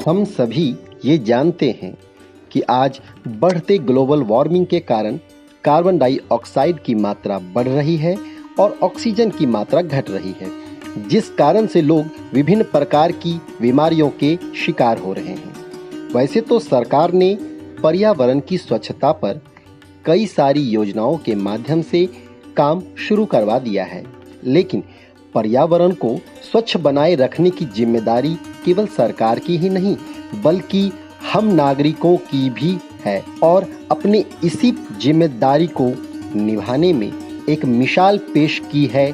हम सभी ये जानते हैं कि आज बढ़ते ग्लोबल वार्मिंग के कारण कार्बन डाइऑक्साइड की मात्रा बढ़ रही है और ऑक्सीजन की मात्रा घट रही है, जिस कारण से लोग विभिन्न प्रकार की बीमारियों के शिकार हो रहे हैं। वैसे तो सरकार ने पर्यावरण की स्वच्छता पर कई सारी योजनाओं के माध्यम से काम शुरू करवा दिया है, लेकिन पर्यावरण को स्वच्छ बनाए रखने की जिम्मेदारी केवल सरकार की ही नहीं बल्कि हम नागरिकों की भी है। और अपने इसी जिम्मेदारी को निभाने में एक मिसाल पेश की है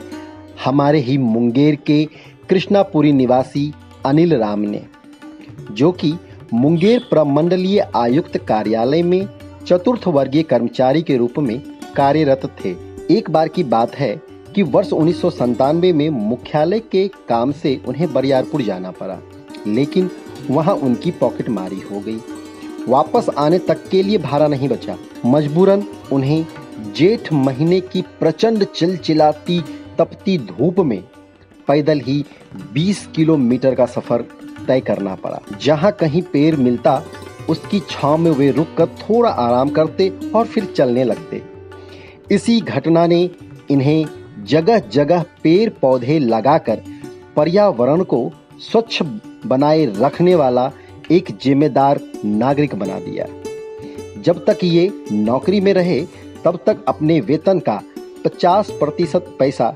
हमारे ही मुंगेर के कृष्णापुरी निवासी अनिल राम ने, जो कि मुंगेर प्रमंडलीय आयुक्त कार्यालय में चतुर्थ वर्गीय कर्मचारी के रूप में कार्यरत थे। एक बार की बात है कि वर्ष 1997 में मुख्यालय के काम से उन्हें बरियारपुर जाना पड़ा, लेकिन वहां उनकी पॉकेट मारी हो गई। वापस आने तक के लिए भाड़ा नहीं बचा। मजबूरन उन्हें जेठ महीने की प्रचंड चिलचिलाती तपती धूप में पैदल ही 20 किलोमीटर का सफर तय करना पड़ा। जहां कहीं पेड़ मिलता उसकी छांव में वे रुककर थोड़ा आराम करते और फिर चलने लगते। इसी घटना ने इन्हें जगह जगह पेड़ पौधे लगाकर पर्यावरण को स्वच्छ बनाए रखने वाला एक जिम्मेदार नागरिक बना दिया। जब तक ये नौकरी में रहे तब तक अपने वेतन का 50% पैसा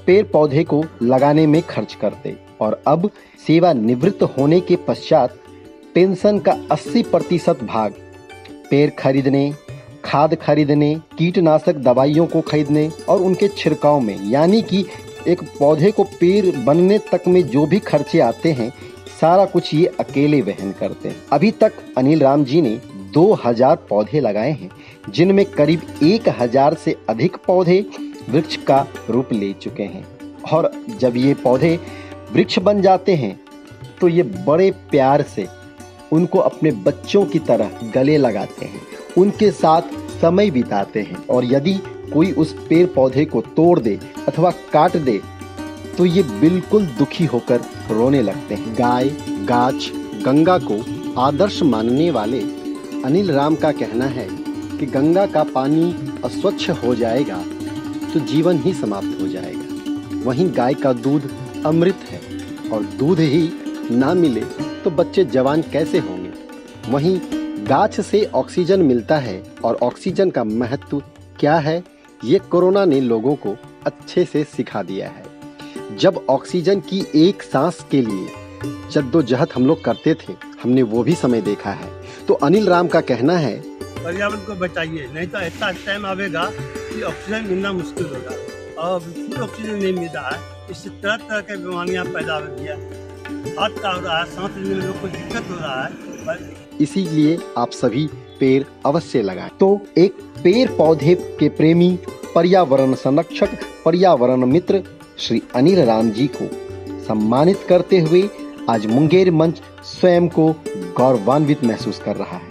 पेड़ पौधे को लगाने में खर्च करते और अब सेवानिवृत्त होने के पश्चात पेंशन का 80% भाग पेड़ खरीदने, खाद खरीदने, कीटनाशक दवाइयों को खरीदने और उनके छिड़काव में, यानी कि एक पौधे को पेड़ बनने तक में जो भी खर्चे आते हैं सारा कुछ ये अकेले वहन करते हैं। अभी तक अनिल राम जी ने 2000 पौधे लगाए हैं, जिनमें करीब 1000 से अधिक पौधे वृक्ष का रूप ले चुके हैं। और जब ये पौधे वृक्ष बन जाते हैं तो ये बड़े प्यार से उनको अपने बच्चों की तरह गले लगाते हैं, उनके साथ समय बिताते हैं। और यदि कोई उस पेड़ पौधे को तोड़ दे अथवा काट दे तो ये बिल्कुल दुखी होकर रोने लगते हैं। गाय, गाछ, गंगा को आदर्श मानने वाले अनिल राम का कहना है कि गंगा का पानी अस्वच्छ हो जाएगा तो जीवन ही समाप्त हो जाएगा। वहीं गाय का दूध अमृत है और दूध ही ना मिले तो बच्चे जवान कैसे होंगे। वहीं गाछ से ऑक्सीजन मिलता है और ऑक्सीजन का महत्व क्या है ये कोरोना ने लोगों को अच्छे से सिखा दिया है। जब ऑक्सीजन की एक सांस के लिए जद्दोजहद हम लोग करते थे, हमने वो भी समय देखा है। तो अनिल राम का कहना है पर्यावरण को बचाइए, नहीं तो ऐसा टाइम आएगा कि ऑक्सीजन मिलना मुश्किल होगा और बिल्कुल ऑक्सीजन नहीं मिल रहा है। इससे तरह तरह की बीमारियां पैदा हो रही है, हार्ट का हो रहा है, सांस लेने में लोग को दिक्कत हो रहा है। इसीलिए आप सभी पेड़ अवश्य लगाएं। तो एक पेड़ पौधे के प्रेमी, पर्यावरण संरक्षक, पर्यावरण मित्र श्री अनिल राम जी को सम्मानित करते हुए आज मुंगेर मंच स्वयं को गौरवान्वित महसूस कर रहा है।